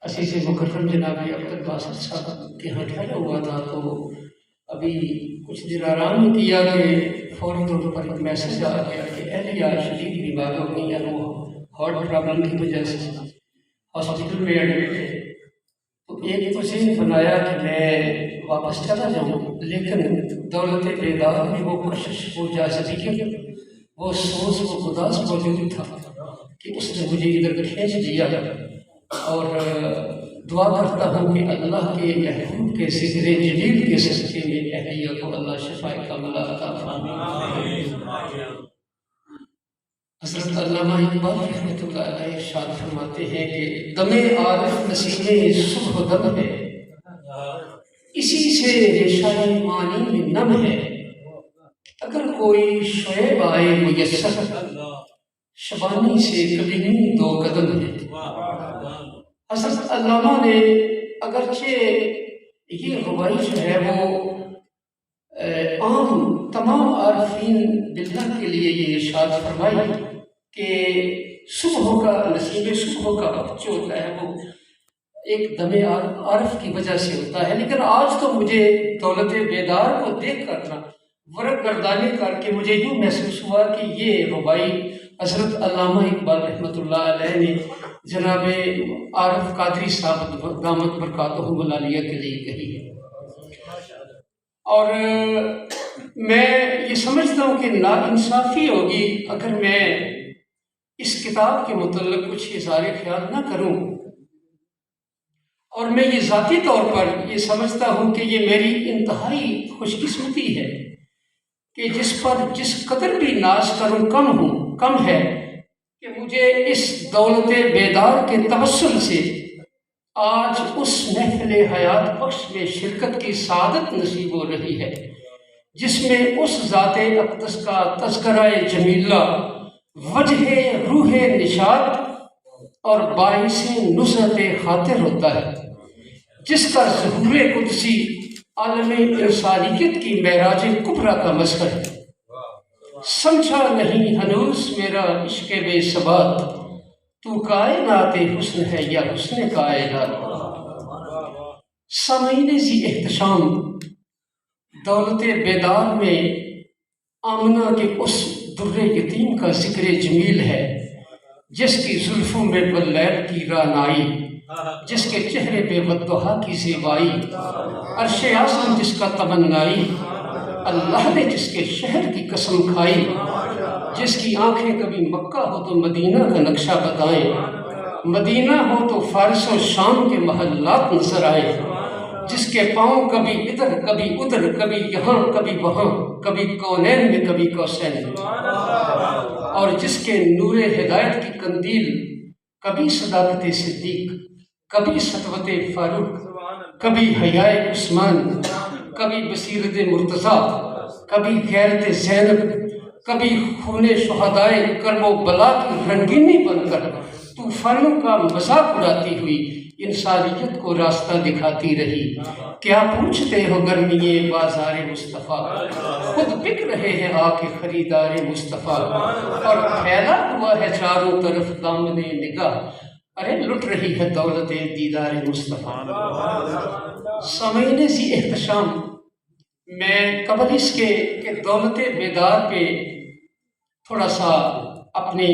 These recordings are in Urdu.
عزیز مکرم جناب عبدالباسط صاحب کے یہاں ٹھہرا ہوا تھا، تو ابھی کچھ دیر آرام کیا کہ فوری طور پر ایک میسج آ گیا کہ اہلیہ شدید بیمار ہو گئی ہے، وہ ہارٹ پرابلم کی وجہ سے ہاسپٹل میں ایڈمٹ ہے۔ تو ایک تو ذہن بنایا کہ میں واپس چلا جاؤں، لیکن دولت بیدار میں وہ کشش، وہ جاذبیت، وہ سوز، وہ گداز موجود تھا کہ اس نے مجھے ادھر کھینچ لیا، اور دعا کرتا ہوں کہ اللہ کے محبوب کے ذکر جلیل کے صدقے میں اہلیہ کو اللہ شفاء کاملہ عطا فرمائے۔ حضرت علامہ اقبال رحمۃ اللہ علیہ ارشاد فرماتے ہیں کہ دم عارف نسیم صبح دم ہے، اسی سے ریشہ معنی میں نم ہے، اگر کوئی شعیب آئے میسر، شبانی سے کبھی نہیں دو قدم ہے۔ حضرت علامہ نے اگرچہ یہ ربائی جو ہے وہ عام تمام عارفین باللہ کے لیے یہ ارشاد فرمائی کہ صبح کا نسیم صبح کا وقت جو ہوتا ہے وہ ایک دم عارف کی وجہ سے ہوتا ہے، لیکن آج تو مجھے دولت بیدار کو دیکھ کر ورق گردانی کر کے مجھے یوں محسوس ہوا کہ یہ ربائی حضرت علامہ اقبال رحمۃ اللہ علیہ نے جناب عارف قادری صاحب دامت برکاتہم العالیہ کے لیے کہی ہے۔ اور میں یہ سمجھتا ہوں کہ ناانصافی ہوگی اگر میں اس کتاب کے متعلق کچھ اظہار خیال نہ کروں، اور میں یہ ذاتی طور پر یہ سمجھتا ہوں کہ یہ میری انتہائی خوش قسمتی ہے کہ جس پر جس قدر بھی ناز کروں کم ہے کہ مجھے اس دولت بیدار کے توسل سے آج اس محفل حیات بخش میں شرکت کی سعادت نصیب ہو رہی ہے جس میں اس ذات اقدس کا تذکرہ جمیلہ وجہ روح نشاط اور باعث نصرت خاطر ہوتا ہے، جس کا ظہور قدسی عالم انسانیت کی معراج کبریٰ کا مظہر ہے۔ سمجھا نہیں ہنوز میرا عشق بے ثبات، تو کائنات حسن ہے یا حسن کائنات۔ سامعین ذی احتشام، دولت بیدار میں آمنہ کے اس در یتیم کا ذکر جمیل ہے جس کی زلفوں میں باللیل کی رعنائی، جس کے چہرے پہ والضحیٰ کی زیبائی، عرش اعظم جس کا تمنائی، اللہ نے جس کے شہر کی قسم کھائی، جس کی آنکھیں کبھی مکہ ہو تو مدینہ کا نقشہ بتائیں، مدینہ ہو تو فارس و شام کے محلات نظر آئیں، جس کے پاؤں کبھی ادھر کبھی ادھر، کبھی یہاں کبھی وہاں، کبھی کونین میں کبھی کوسین میں، اور جس کے نور ہدایت کی قندیل کبھی صداقت صدیق، کبھی سطوت فاروق، کبھی حیاء عثمان، کبھی بصیرت مرتضیٰ، کبھی غیرت زینب، کبھی خون شہدائے کرب و بلا کی رنگینی بن کر طوفانوں کا مذاق اڑاتی ہوئی انسانیت کو راستہ دکھاتی رہی۔ کیا پوچھتے ہو گرمیے بازار مصطفیٰ، خود بک رہے ہیں آ کے خریدار مصطفیٰ، اور پھیلا ہوا ہے چاروں طرف دامن نگاہ، ارے لٹ رہی ہے دولت دیدار مصطفیٰ۔ سامعین ذی احتشام، میں قبل اس کے کہ دولت بیدار پہ تھوڑا سا اپنی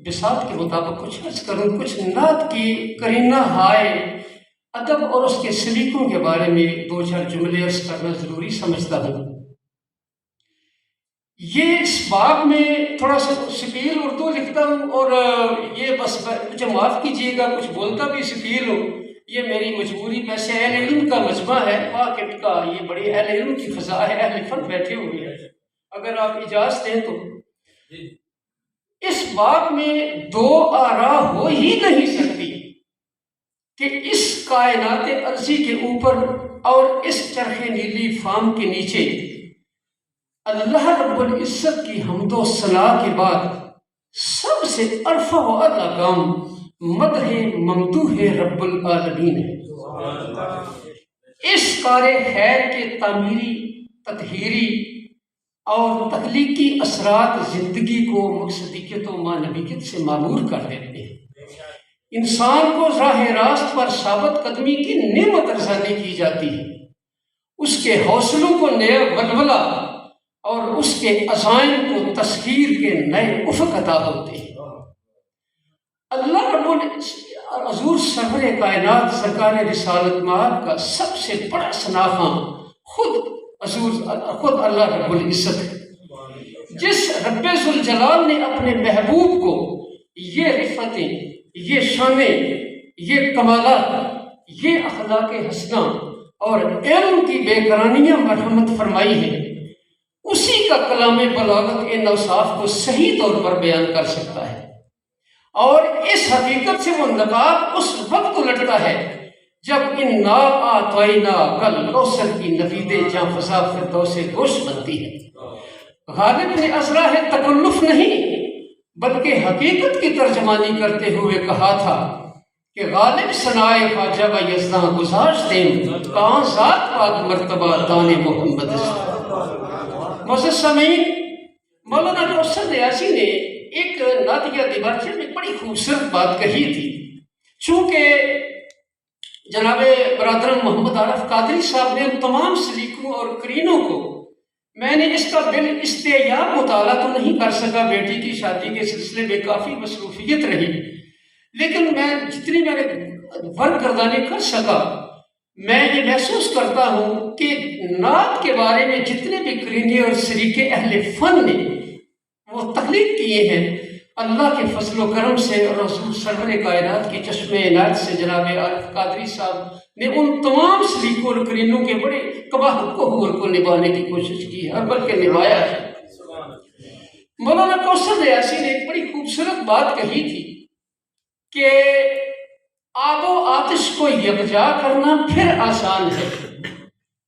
بساط کے مطابق کچھ عرض کروں، کچھ نعت کی کرینہ ہائے ادب اور اس کے سلیقوں کے بارے میں دو چار جملے عرض کرنا ضروری سمجھتا ہوں۔ یہ اس باب میں تھوڑا سا ثقیل اردو لکھتا ہوں، اور یہ بس مجھے معاف کیجیے گا کچھ بولتا بھی ثقیل ہوں، یہ میری مجبوری۔ ویسے اہل علم کا مجمع ہے پاکٹ کا، یہ بڑی اہل علم کی فضا ہے، اہل فن بیٹھے ہوئے ہیں، اگر آپ اجازت دیں تو اس باب میں دو آراء ہو ہی نہیں سکتی کہ اس کائنات ارضی کے اوپر اور اس چرخ نیلی فام کے نیچے اللہ رب العزت کی حمد و ثنا کے بعد سب سے ارفع و اعلیٰ کام مدح ممدوح رب العالمین ہے۔ اس کار خیر کے تعمیری، تطہیری اور تخلیقی اثرات زندگی کو مقصدیت و معنویت سے معمور کر دیتے ہیں۔ انسان کو راہ راست پر ثابت قدمی کی نعمت ارزانی کی جاتی ہے، اس کے حوصلوں کو نیا ولولہ اور اس کے عزائم کو تسخیر کے نئے افق عطا ہوتے ہیں۔ اللہ رب حضور سرور کائنات سرکار رسالت مآب کا سب سے بڑا شناخواں خود اللہ رب العزت ہے، جس رب ذوالجلال نے اپنے محبوب کو یہ رفتیں، یہ شانیں، یہ کمالات، یہ اخلاق حسنہ اور علم کی بے کرانیاں مرحمت فرمائی ہیں، اسی کا کلام بلاغت ان اوصاف کو صحیح طور پر بیان کر سکتا ہے۔ اور اس حقیقت سے وہ نقاب اس وقت الٹتا ہے جب انا اعطینا کل کوثر کی نوید جاں فضا فردوس گوش بنتی ہے۔ غالب نے ازراہ تکلف نہیں بلکہ حقیقت کی ترجمانی کرتے ہوئے کہا تھا کہ غالب ثنائے خواجہ و یزداں گزارش دیں کہاں ذات پاک مرتبہ دان محمد۔ معزز سامعین، مولانا کوثر ریاضی نے ایک نعتیہ دیباچے میں بڑی خوبصورت بات کہی تھی۔ چونکہ جناب برادر محمد عارف قادری صاحب نے ان تمام سلیقوں اور کرینوں کو میں نے اس کا بالاستیعاب مطالعہ تو نہیں کر سکا، بیٹی کی شادی کے سلسلے میں کافی مصروفیت رہی، لیکن میں جتنی میں نے ورک گردانی کر سکا میں یہ محسوس کرتا ہوں کہ نعت کے بارے میں جتنے بھی کرینے اور سلیقے اہل فن نے وہ تخلیق کیے ہیں، اللہ کے فضل و کرم سے اور رسول سرور کائنات کی چشم عنایت سے جناب عارف قادری صاحب نے ان تمام سلیقوں اور کرینوں کے بڑے حقوق کو نبھانے کی کوشش کی ہے اور بلکہ نبھایا ہے۔ مولانا کوثر ریاضی نے ایک بڑی خوبصورت بات کہی تھی کہ آب و آتش کو یکجا کرنا پھر آسان ہے،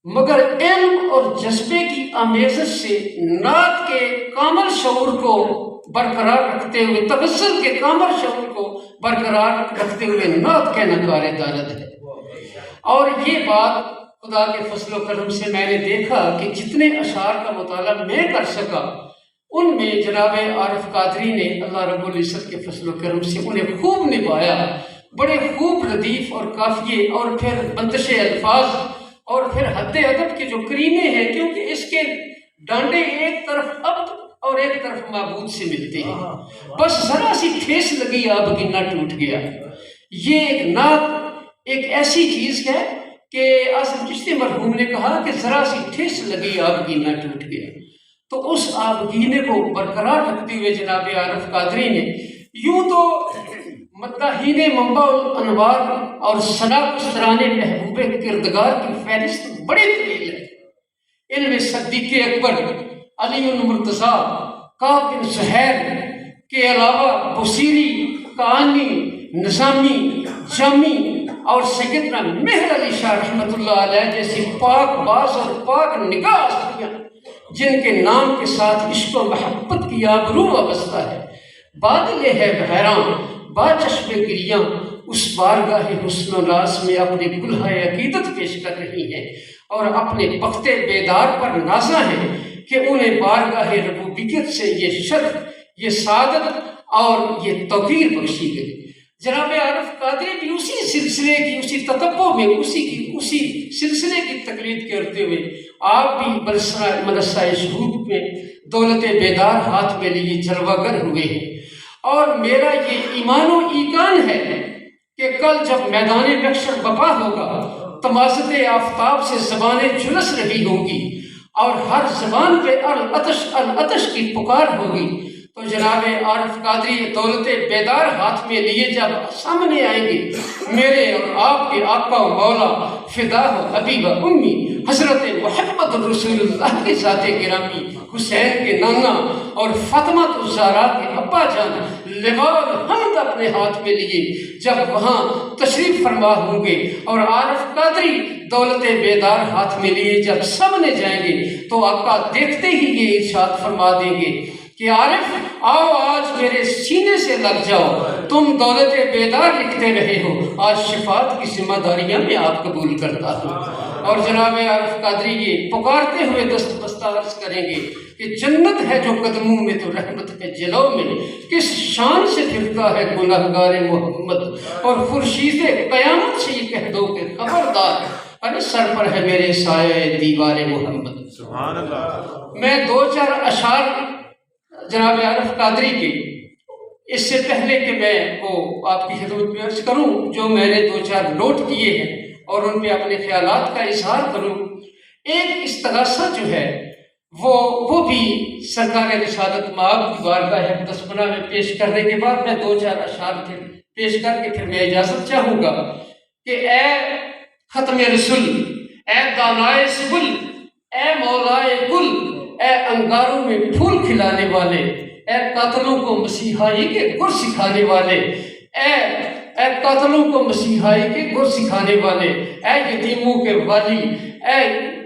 مگر علم اور جذبے کی آمیزش سے نعت کے کامل شعور کو برقرار رکھتے ہوئے، تبسل کے کامل شعور کو برقرار رکھتے ہوئے نعت کہنا کار دارد ہے۔ اور یہ بات خدا کے فضل و کرم سے میں نے دیکھا کہ جتنے اشعار کا مطالعہ میں کر سکا ان میں جناب عارف قادری نے اللہ رب العزت کے فضل و کرم سے انہیں خوب نبھایا، بڑے خوب ردیف اور قافیے اور پھر بندش الفاظ اور پھر حد ادب کے جو کرینے ہیں، کیونکہ اس کے ڈانڈے ایک طرف عبد اور ایک طرف معبود سے ملتے ہیں، بس ذرا سی ٹھیس لگی آب گنا ٹوٹ گیا۔ یہ ایک نعت ایک ایسی چیز ہے کہ اعظم چشتی مرحوم نے کہا کہ ذرا سی ٹھیس لگی آب گینا ٹوٹ گیا، تو اس آب گینے کو برقرار رکھتے ہوئے جناب عارف قادری نے یوں تو مداحین منبع الانوار اور ثنا گستران محبوب کردگار کی فہرست بڑی طویل ہے۔ ان میں صدیق اکبر، علی مرتضیٰ، کعب بن زہیر کے علاوہ بصیری، کہانی، نظامی، جامی اور سیدنا مہر علی شاہ رحمۃ اللہ علیہ جیسی پاک باز اور پاک نگاہ ہستیاں جن کے نام کے ساتھ عشق و محبت کی آبرو وابستہ ہے، بادل ہے حیران با چشم گریاں اس بارگاہ حسن و ناز میں اپنے گلہائے عقیدت پیش کر رہی ہیں اور اپنے بخت بیدار پر نازاں ہیں کہ انہیں بارگاہ ربوبیت سے یہ شرف، یہ سعادت اور یہ توقیر بخشی گئی۔ جناب عارف قادری بھی اسی سلسلے کی، اسی تتبع میں، اسی سلسلے کی تقلید کرتے ہوئے آپ بھی مدرسہ شہود میں دولت بیدار ہاتھ میں لیے جلوہ گر ہوئے ہیں، اور میرا یہ ایمان و ایقان ہے کہ کل جب میدان محشر بپا ہوگا، تمازت آفتاب سے زبانیں جھلس رہی ہوں گی اور ہر زبان پہ العطش کی پکار ہوگی، تو جناب عارف قادری دولت بیدار ہاتھ میں لیے جب سامنے آئیں گے، میرے اور آپ کے آقا و مولا فدا و حبیب امی حضرت محمد رسول اللہ کے ذات گرامی حسین کے نانا اور فاطمہ الزہرا کے ابا جان لواء الحمد اپنے ہاتھ میں لیے جب وہاں تشریف فرما ہوں گے اور عارف قادری دولت بیدار ہاتھ میں لیے جب سامنے جائیں گے، تو آقا دیکھتے ہی یہ ارشاد فرما دیں گے کہ عارف آؤ آج میرے سینے سے لگ جاؤ، تم دولت بیدار لکھتے رہے ہو، آج شفاعت کی ذمہ داریاں میں آپ قبول کرتا ہوں۔ اور جناب عارف قادری یہ پکارتے ہوئے دست بستہ عرض کریں گے کہ جنت ہے جو قدموں میں تو رحمت ہے جلو میں، کس شان سے پھرتا ہے گنہگار محمد، اور خورشید قیامت سے یہ کہہ دو کہ خبردار ارے سر پر ہے میرے سایہ دیوار محمد۔ سبحان اللہ۔ میں دو چار اشعار جناب عارف قادری کے، اس سے پہلے کہ میں وہ آپ کی خدمت میں عرض کروں، جو میں نے دو چار نوٹ کیے ہیں اور ان پہ اپنے خیالات کا اظہار کروں، ایک استغاثہ جو ہے وہ بھی سرکار رسالت مآب کی بارگاہ اقدسمنہ میں پیش کرنے کے بعد میں دو چار اشعار پیش کر کے پھر میں اجازت چاہوں گا کہ اے ختم رسول، اے دانائے سبل، اے مولائے کل، اے انگاروں میں پھول کھلانے والے، اے قاتلوں کو مسیحائی کے گر سکھانے والے، اے قاتلوں کو مسیحائی کے گر سکھانے والے، اے یتیموں کے والی، اے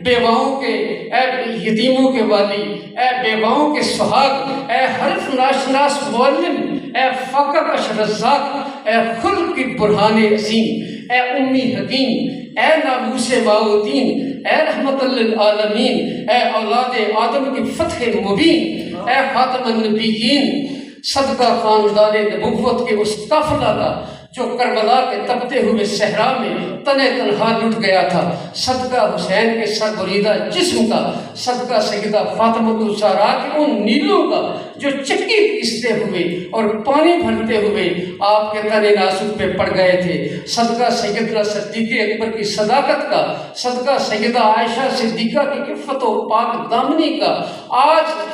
بیواؤں کے، اے یتیموں کے والی، اے بیواؤں کے سہاگ، اے حرف ناشناس معلم، اے فقر اش رزاق، اے خلق کی برہان عظیم، اے امی حکیم، اے ناموس باؤدین، اے رحمت للعالمین، اے اولاد آدم کی فتح مبین، اے خاتم النبیین، صدقہ خاندان نبوت کے اس قافلہ کا جو کربلا کے تپتے ہوئے صحرا میں تنہ تنہا لٹ گیا تھا، صدقہ حسین کے سر بریدہ جسم کا، صدقہ سیدہ فاطمہ الزہرا کے ان نیلوں کا جو چکی پیستے ہوئے اور پانی بھرتے ہوئے آپ کے تن ناسک پہ پڑ گئے تھے، صدقہ سیدنا صدیق اکبر کی صداقت کا، صدقہ سیدہ عائشہ صدیقہ کی عفت و پاک دامنی کا، آج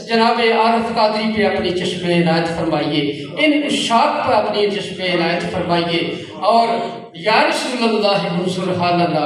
جناب عارف قادری پہ اپنی چشم عنایت فرمائیے، ان اشاق پہ اپنی چشم عنایت فرمائیے، اور یا رسول اللہ منصور حالنا،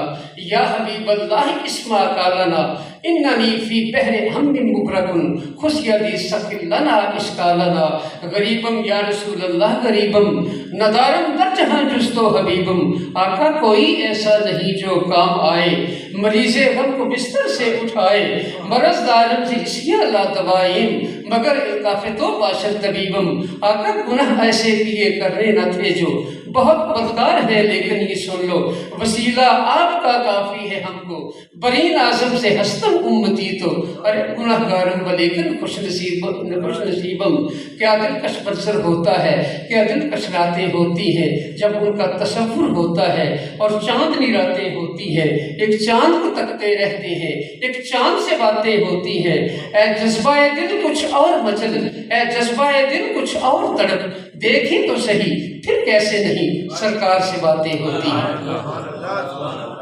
یا حبیب اللہ اسما کالنا، اننی فی بحر ہم مغرقن خذ یدی ثقل لنا اشکالنا، غریبم یا رسول اللہ غریبم، ندارم در جہاں جست و حبیبم، آقا کوئی ایسا نہیں جو کام آئے، مریض غم کو بستر سے اٹھائے، مرض دارم سے اسیا لا دوائیم، مگر الطاف تو باشد طبیبم، آقا گناہ ایسے کیے کرنے نہ تھے جو، بہت بدکار ہے لیکن یہ سن لو، وسیلہ آپ کا کافی ہے ہم کو، برین اعظم سے ہستم امتی تو، ارے گناہ گارم ولیکن خوش نصیبم، کیا دلکش منظر ہوتا ہے، کیا دلکش راتیں ہوتی ہیں جب ان کا تصور ہوتا ہے اور چاندنی راتیں ہوتی ہیں، ایک چاند کو تکتے رہتے ہیں، ایک چاند سے باتیں ہوتی ہیں، اے جذبہ دل کچھ اور مچل، اے جذبہ دل کچھ اور تڑپ، دیکھیں تو صحیح پھر کیسے نہیں سرکار سے باتیں ہوتی ہیں۔